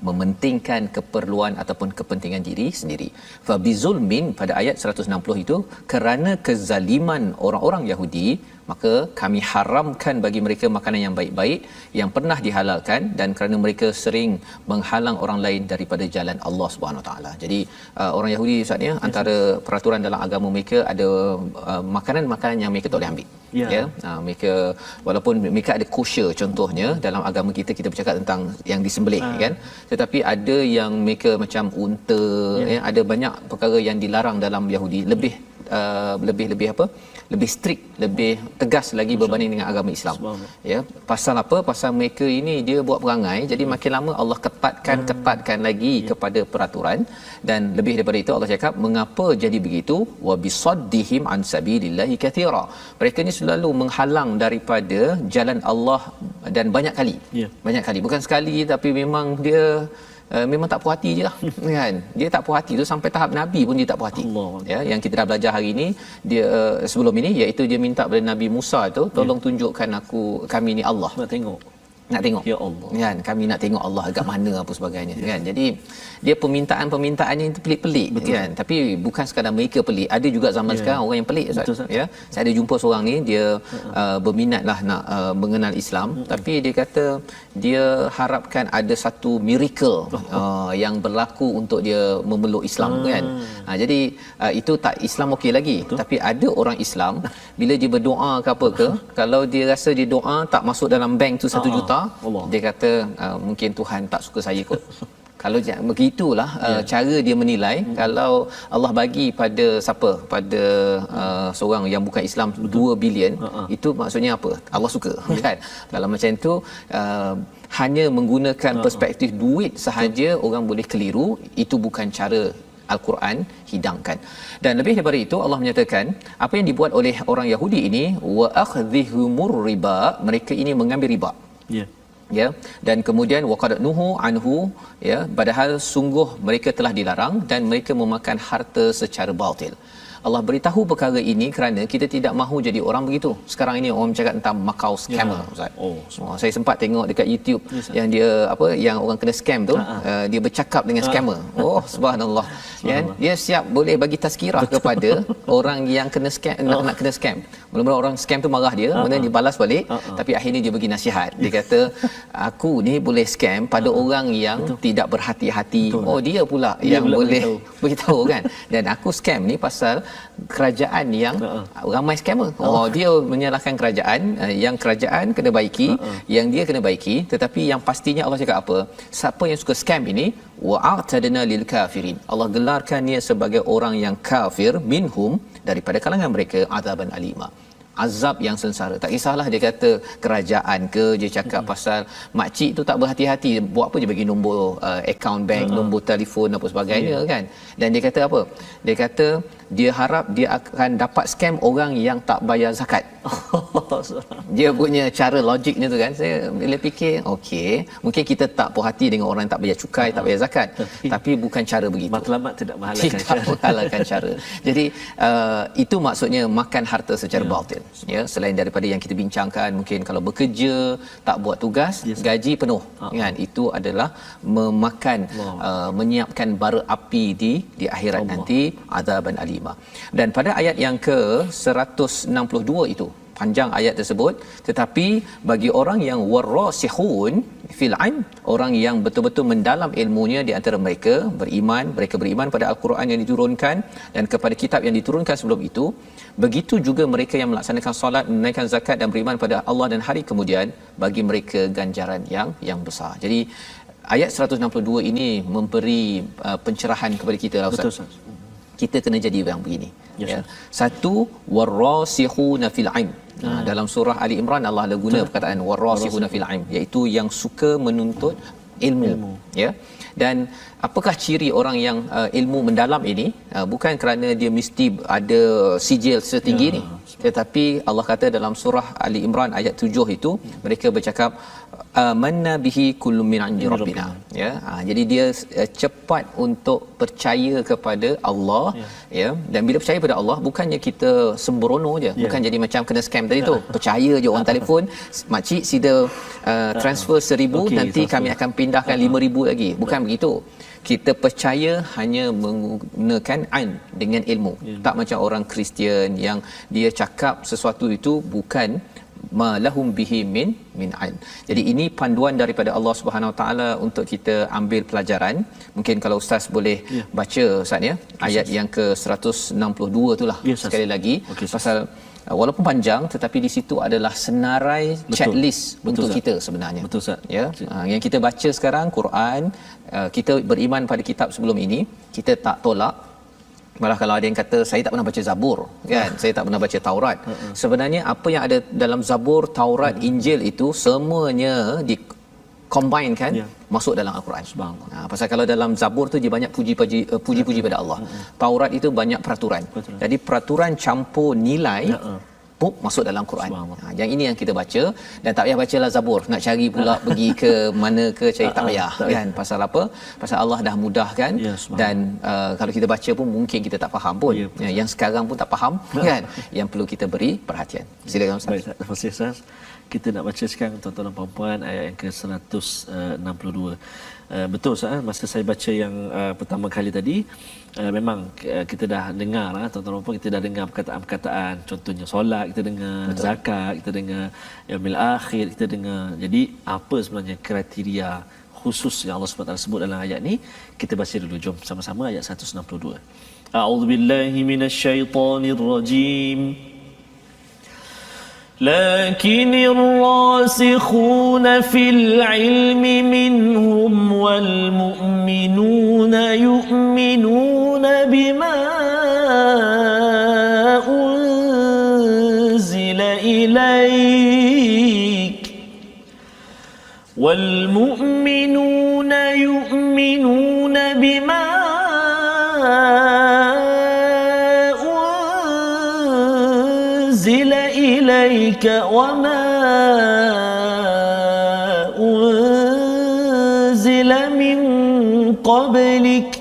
mementingkan keperluan ataupun kepentingan diri sendiri. Fa bizulmin pada ayat 160 itu, kerana kezaliman orang-orang Yahudi, maka kami haramkan bagi mereka makanan yang baik-baik yang pernah dihalalkan, dan kerana mereka sering menghalang orang lain daripada jalan Allah Subhanahu Wa Taala. Jadi orang Yahudi Ustaz, ya, antara peraturan dalam agama mereka ada makanan-makanan yang mereka tak boleh ambil. Ya, mereka walaupun mereka ada kosher, contohnya dalam agama kita bercakap tentang yang disembelih, kan, tetapi ada yang mereka macam unta, ya, ada banyak perkara yang dilarang dalam Yahudi, lebih strict, lebih tegas lagi berbanding dengan agama Islam. Ya, pasal apa? Pasal mereka ini dia buat perangai, jadi makin lama Allah ketatkan lagi kepada peraturan. Dan lebih daripada itu Allah cakap, mengapa jadi begitu? Wa bisaddihim an sabilillahi katsira. Mereka ni selalu menghalang daripada jalan Allah dan banyak kali. Banyak kali, bukan sekali, tapi memang dia memang tak puas hati je lah, kan. Dia tak puas hati tu sampai tahap Nabi pun dia tak puas hati. Ya, yang kita dah belajar hari ini, dia sebelum ini, iaitu dia minta kepada Nabi Musa tu, tolong tunjukkan kami ni Allah. Nak tengok ya Allah, kan, kami nak tengok Allah agak mana apa sebagainya, kan. Jadi dia permintaannya itu pelik-pelik, kan. Tapi bukan sekadar mereka pelik, ada juga zaman sekarang orang yang pelik, Ustaz. Ya, saya ada jumpa seorang ni, dia berminatlah nak mengenal Islam, tapi dia kata dia harapkan ada satu miracle yang berlaku untuk dia memeluk Islam, kan. Jadi itu tak Islam okey lagi. Tapi ada orang Islam bila dia berdoa ke apa ke, kalau dia rasa dia doa tak masuk dalam bank tu 1 juta, dia kata mungkin Tuhan tak suka saya kot. Kalau begitulah cara dia menilai. Kalau Allah bagi pada siapa, pada seorang yang bukan Islam 2 bilion, itu maksudnya apa? Allah suka, kan. Kalau macam itu hanya menggunakan perspektif duit sahaja orang boleh keliru. Itu bukan cara Al-Quran hidangkan. Dan lebih daripada itu Allah menyatakan apa yang dibuat oleh orang Yahudi ini, wa akhdhihumur riba, mereka ini mengambil riba. Ya, dan kemudian waqad nuhu anhu, ya, padahal sungguh mereka telah dilarang, dan mereka memakan harta secara batil. Allah beritahu perkara ini kerana kita tidak mahu jadi orang begitu. Sekarang ini orang bercakap tentang Macau scammer, Ustaz. Saya sempat tengok dekat YouTube yang dia yang orang kena scam tu, dia bercakap dengan scammer. Subhanallah. Ya, dia siap boleh bagi tazkirah kepada orang yang kena scam, nak kena scam. Mula-mula orang scam tu marah dia, kemudian dia balas balik, tapi akhirnya dia bagi nasihat. Dia kata, aku ni boleh scam pada orang yang tidak berhati-hati. Dia pula yang boleh beritahu, kan. Dan aku scam ni pasal kerajaan yang ramai scammer. Dia menyalahkan kerajaan, yang kerajaan kena baiki, yang dia kena baiki. Tetapi yang pastinya Allah cakap apa? Siapa yang suka scam ini, wa'atadna lil kafirin, Allah gelarkannya sebagai orang yang kafir, minhum, daripada kalangan mereka, azaban alima, azab yang sengsara. Tak kisahlah dia kata kerajaan ke, dia cakap pasal makcik tu tak berhati-hati, buat apa je bagi nombor akaun bank, nombor telefon apa sebagainya, kan. Dan dia kata apa? Dia kata dia harap dia akan dapat scam orang yang tak bayar zakat. Dia punya cara logiknya tu, kan. Saya bila fikir, okey, mungkin kita tak puas hati dengan orang yang tak bayar cukai, tak bayar zakat, tapi bukan cara begitu. Matlamat tidak menghalalkan cara. Jadi itu maksudnya makan harta secara batil. Ya, selain daripada yang kita bincangkan, mungkin kalau bekerja tak buat tugas, gaji penuh, kan, itu adalah memakan menyiapkan bara api di akhirat nanti, azaban alima. Dan pada ayat yang ke 162 itu, panjang ayat tersebut, tetapi bagi orang yang warasihun fil ilm, orang yang betul-betul mendalam ilmunya di antara mereka mereka beriman pada al-Quran yang diturunkan dan kepada kitab yang diturunkan sebelum itu, begitu juga mereka yang melaksanakan solat, menunaikan zakat dan beriman pada Allah dan hari kemudian, bagi mereka ganjaran yang besar. Jadi ayat 162 ini memberi pencerahan kepada kita lah, Ustaz. Betul, Ustaz. Kita kena jadi yang begini. Yes, Ya. Satu, warasikhuna fil ilm. Dalam surah Ali Imran Allah ada guna perkataan warasikhuna fil ilm, iaitu yang suka menuntut ilmu. Ya. Dan apakah ciri orang yang ilmu mendalam ini? Bukan kerana dia mesti ada sijil setinggi ni, tetapi Allah kata dalam surah Ali Imran ayat 7 itu, mereka bercakap amanna bihi kullum min 'indi rabbina. Ya. Jadi dia cepat untuk percaya kepada Allah, ya. Dan bila percaya pada Allah, bukannya kita sembrono je, bukan jadi macam kena scam tadi tu. Percaya je orang telefon, makcik sida transfer 1,000, nanti kami akan pindahkan 5,000 lagi. Bukan begitu. Kita percaya hanya menggunakan ain, dengan ilmu. Tak macam orang Kristian yang dia cakap sesuatu itu bukan ma lahum bihi min ilm. Jadi ini panduan daripada Allah Subhanahu Wa Taala untuk kita ambil pelajaran. Mungkin kalau ustaz boleh baca, Ustaz, ya, ayat yang ke 162 itulah sekali lagi, pasal walaupun panjang tetapi di situ adalah senarai checklist untuk kita sebenarnya. Betul, Ustaz. Ya, yang kita baca sekarang Quran, kita beriman pada kitab sebelum ini, kita tak tolak. Malah kalau ada yang kata saya tak pernah baca Zabur, kan, saya tak pernah baca Taurat. Sebenarnya apa yang ada dalam Zabur, Taurat, Injil itu semuanya di combine kan, masuk dalam Al-Quran. Pasal kalau dalam Zabur tu dia banyak puji-puji pada Allah. Taurat itu banyak peraturan. Jadi peraturan campur nilai masuk dalam Quran. Yang ini yang kita baca, dan tak payah bacalah Zabur, nak cari pula pergi ke mana ke cari, tak payah kan. Pasal apa? Pasal Allah dah mudahkan, dan kalau kita baca pun mungkin kita tak faham pun. Yang sekarang pun tak faham kan, yang perlu kita beri perhatian. Silakan Ustaz. Baik, terima kasih Ustaz. Kita nak baca sekarang, tuan-tuan dan puan-puan, ayat yang ke 162. Betul Ustaz, masa saya baca yang pertama kali tadi, memang kita dah dengar, tuan-tuan dan puan, kita dah dengar perkataan-perkataan, contohnya solat, kita dengar zakat, kita dengar yaumil akhir, kita dengar. Jadi apa sebenarnya kriteria khusus yang Allah SWT sebut dalam ayat ni? Kita baca dulu, jom sama-sama ayat 162. A'udzubillahi minasyaitonirrajim. لكن الراسخون في العلم منهم والمؤمنون يؤمنون بما أنزل إليك والمؤمنون يؤمنون بما أنزل إليك وما أنزل من قبلك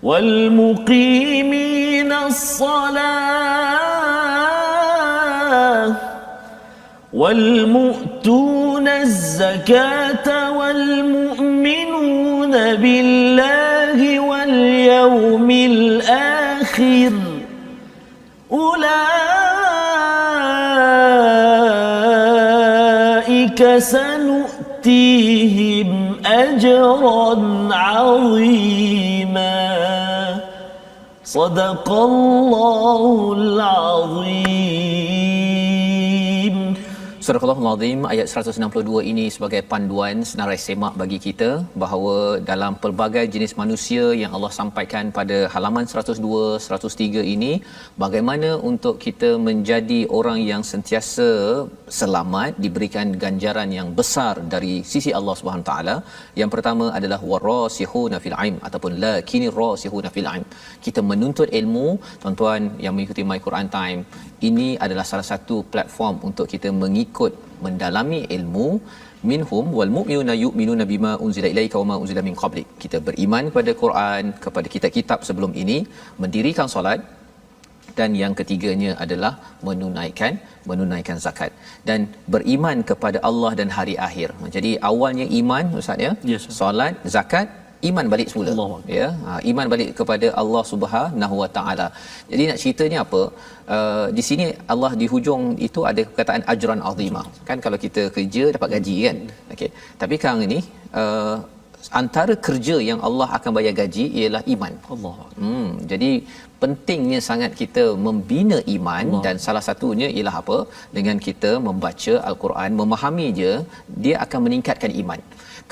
والمقيمين الصلاة والمؤتون الزكاة والمؤمنون بالله واليوم الآخر أولئك سنؤتيهم أجرا عظيما صدق الله العظيم. Surah Al-Azim ayat 162 ini sebagai panduan senarai semak bagi kita bahawa dalam pelbagai jenis manusia yang Allah sampaikan pada halaman 102, 103 ini, bagaimana untuk kita menjadi orang yang sentiasa selamat, diberikan ganjaran yang besar dari sisi Allah Subhanahu taala. Yang pertama adalah warasihuna fil ilm ataupun lakinir rasihuna fil ilm. Kita menuntut ilmu, tuan-tuan yang mengikuti My Quran Time, ini adalah salah satu platform untuk kita mengikut mendalami ilmu. Minhum wal mu'minuna yu'minuna bima unzila ilaika wa ma unzila min qablik. Kita beriman kepada Quran, kepada kitab-kitab sebelum ini, mendirikan solat, dan yang ketiganya adalah menunaikan zakat dan beriman kepada Allah dan hari akhir. Jadi awalnya iman, Ustaz, ya. Yes, solat, zakat, iman balik semula. Ya, iman balik kepada Allah Subhanahu Wa Taala. Jadi nak ceritanya apa? Di sini Allah di hujung itu ada perkataan ajran azimah. Kan kalau kita kerja dapat gaji kan. Okey. Tapi sekarang ini antara kerja yang Allah akan bayar gaji ialah iman. Allah. Jadi pentingnya sangat kita membina iman Allah. Dan salah satunya ialah apa? Dengan kita membaca al-Quran, memahami dia akan meningkatkan iman.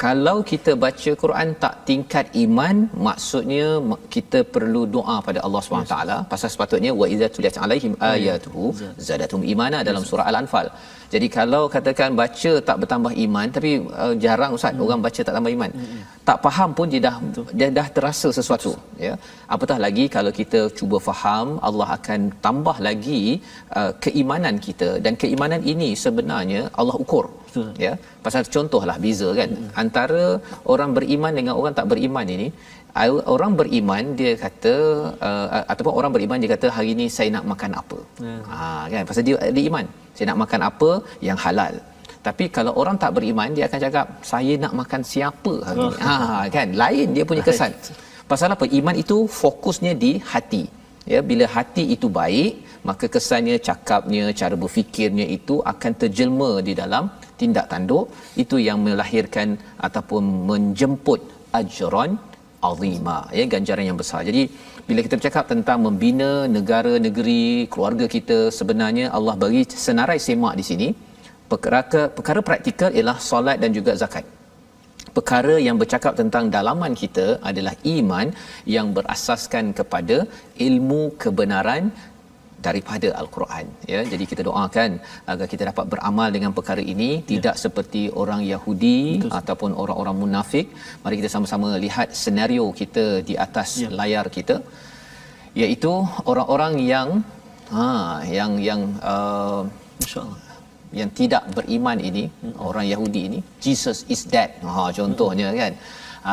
Kalau kita baca Quran tak tingkat iman, maksudnya kita perlu doa pada Allah SWT. Pasal sepatutnya wa idza tuliyat alaihim ayatuhu zadatum imana dalam surah Al-Anfal. Jadi kalau katakan baca tak bertambah iman, tapi jarang ustaz orang baca tak tambah iman. Tak faham pun dia dah terasa sesuatu, ya. Apatah lagi kalau kita cuba faham, Allah akan tambah lagi keimanan kita, dan keimanan ini sebenarnya Allah ukur. Ya, pasal contohlah beza kan antara orang beriman dengan orang tak beriman ini. Orang beriman dia kata ataupun orang beriman dia kata hari ni saya nak makan apa. Kan pasal dia iman. Saya nak makan apa yang halal. Tapi kalau orang tak beriman dia akan cakap saya nak makan siapa hari ni. Kan lain dia punya kesan. Pasal apa? Iman itu fokusnya di hati. Ya, bila hati itu baik, maka kesannya, cakapnya, cara berfikirnya itu akan terjelma di dalam tindak tanduk. Itu yang melahirkan ataupun menjemput ajran azima, ya, ganjaran yang besar. Jadi bila kita bercakap tentang membina negara, negeri, keluarga kita, sebenarnya Allah bagi senarai semak di sini. Perkara praktikal ialah solat dan juga zakat. Perkara yang bercakap tentang dalaman kita adalah iman yang berasaskan kepada ilmu kebenaran daripada Al-Quran, ya. Jadi kita doakan agar kita dapat beramal dengan perkara ini, tidak seperti orang Yahudi ataupun orang-orang munafik. Mari kita sama-sama lihat senario kita di atas layar kita, iaitu orang-orang yang insya-Allah yang tidak beriman ini, orang Yahudi ini, Jesus is dead. Contohnya kan,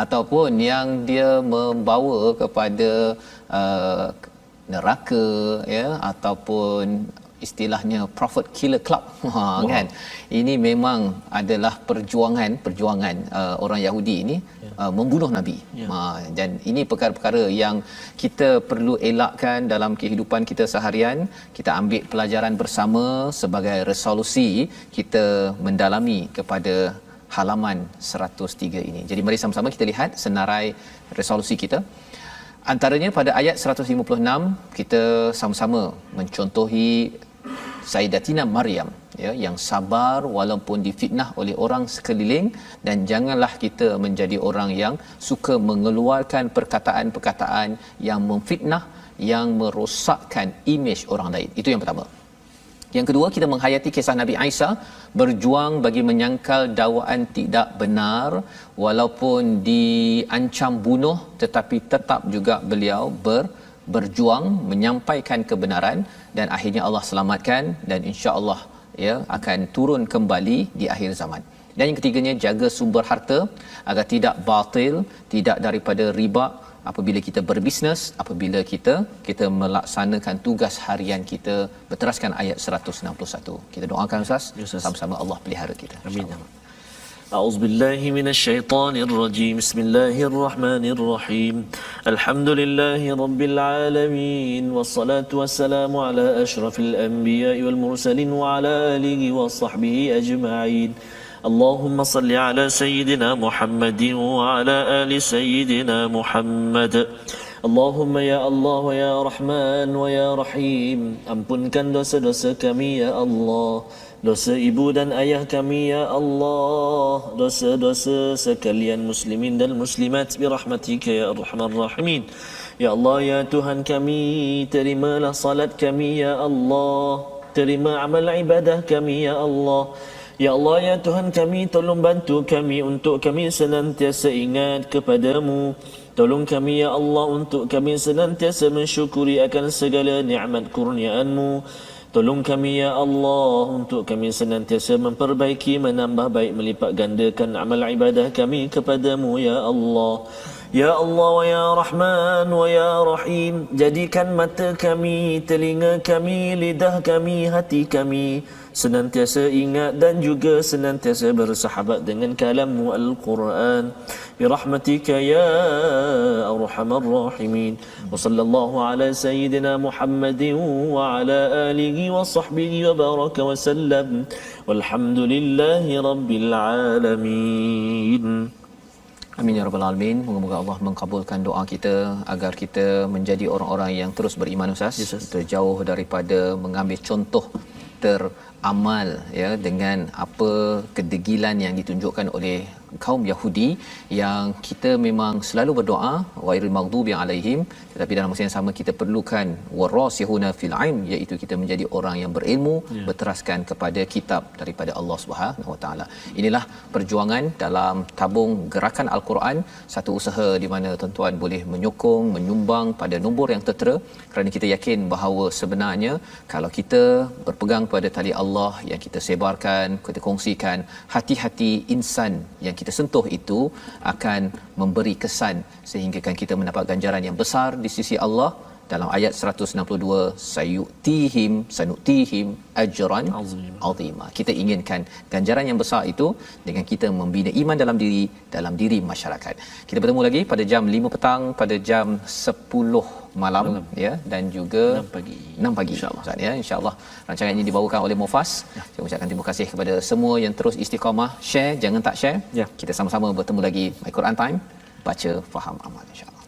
ataupun yang dia membawa kepada neraka, ya, ataupun istilahnya prophet killer club. Kan ini memang adalah perjuangan orang Yahudi ini membunuh nabi. Dan ini perkara-perkara yang kita perlu elakkan dalam kehidupan kita seharian. Kita ambil pelajaran bersama sebagai resolusi kita mendalami kepada halaman 103 ini. Jadi mari sama-sama kita lihat senarai resolusi kita. Antaranya pada ayat 156 kita sama-sama mencontohi Sayyidatina Maryam, ya, yang sabar walaupun difitnah oleh orang sekeliling, dan janganlah kita menjadi orang yang suka mengeluarkan perkataan-perkataan yang memfitnah, yang merosakkan imej orang lain. Itu yang pertama. Yang kedua, kita menghayati kisah Nabi Isa berjuang bagi menyangkal dakwaan tidak benar, walaupun diancam bunuh tetapi tetap juga beliau berjuang menyampaikan kebenaran, dan akhirnya Allah selamatkan, dan insya-Allah, ya, akan turun kembali di akhir zaman. Dan yang ketiganya, jaga sumber harta agar tidak batil, tidak daripada riba apabila kita berbisnes, apabila kita melaksanakan tugas harian kita. Berteraskan ayat 161. Kita doakan Ustaz, sama-sama Allah pelihara kita. Amin. أعوذ بالله من الشيطان الرجيم بسم الله الرحمن الرحيم الحمد لله رب العالمين والصلاة والسلام على أشرف الأنبياء والمرسلين وعلى آله وصحبه أجمعين اللهم صل على سيدنا محمد وعلى آل سيدنا محمد اللهم ya Allah wa ya Rahman wa ya Rahim, ampunkan dosa-dosa kami ya Allah, dosa ibu dan ayah kami ya Allah, dosa-dosa sekalian muslimin dan muslimat birahmatika ya Arhamar Rahimin. Ya Allah ya Tuhan kami, terimalah salat kami ya Allah, terima amal ibadah kami ya Allah. Ya Allah ya Tuhan kami, tolong bantu kami untuk kami senantiasa ingat kepadamu. Tolong kami ya Allah untuk kami senantiasa mensyukuri akan segala nikmat kurniaan-Mu. Tolong kami ya Allah untuk kami senantiasa memperbaiki, menambah baik, melipat gandakan amal ibadah kami kepadamu ya Allah. Ya Allah wa ya Rahman wa ya Rahim, jadikan mata kami, telinga kami, lidah kami, hati kami senantiasa ingat dan juga senantiasa bersahabat dengan kalam-Mu Al-Quran. Birahmatika ya arhamar rahimin. Wa sallallahu ala sayyidina Muhammadin wa ala alihi wa sahbihi wa baraka wa sallam. Walhamdulillahi rabbil alamin. Amin ya rabbal alamin. Moga-moga Allah mengkabulkan doa kita agar kita menjadi orang-orang yang terus beriman, Ustaz. Kita jauh daripada mengambil contoh teramal ya dengan apa kedegilan yang ditunjukkan oleh kaum Yahudi yang kita memang selalu berdoa ghairil maghdubi alaihim, tetapi dalam masa yang sama kita perlukan warasihuna fil ilm, iaitu kita menjadi orang yang berilmu, berteraskan kepada kitab daripada Allah Subhanahu Wa Taala. Inilah perjuangan dalam tabung gerakan Al-Quran, satu usaha di mana tuan-tuan boleh menyokong, menyumbang pada nombor yang tertera, kerana kita yakin bahawa sebenarnya kalau kita berpegang pada tali Allah yang kita sebarkan, kita kongsikan, hati-hati insan yang kita sentuh itu akan memberi kesan sehingga kan kita mendapat ganjaran yang besar di sisi Allah. Dalam ayat 162, sanutihim ajran azima. Kita inginkan ganjaran yang besar itu dengan kita membina iman dalam diri masyarakat. Kita bertemu lagi pada jam 5 petang, pada jam 10 malam ya, dan juga 6 pagi insya-Allah ya. Insya-Allah rancangan ini dibawakan oleh Mufas. Saya ucapkan terima kasih kepada semua yang terus istiqamah share, jangan tak share. Kita sama-sama bertemu lagi My Quran Time, baca faham amal insya-Allah.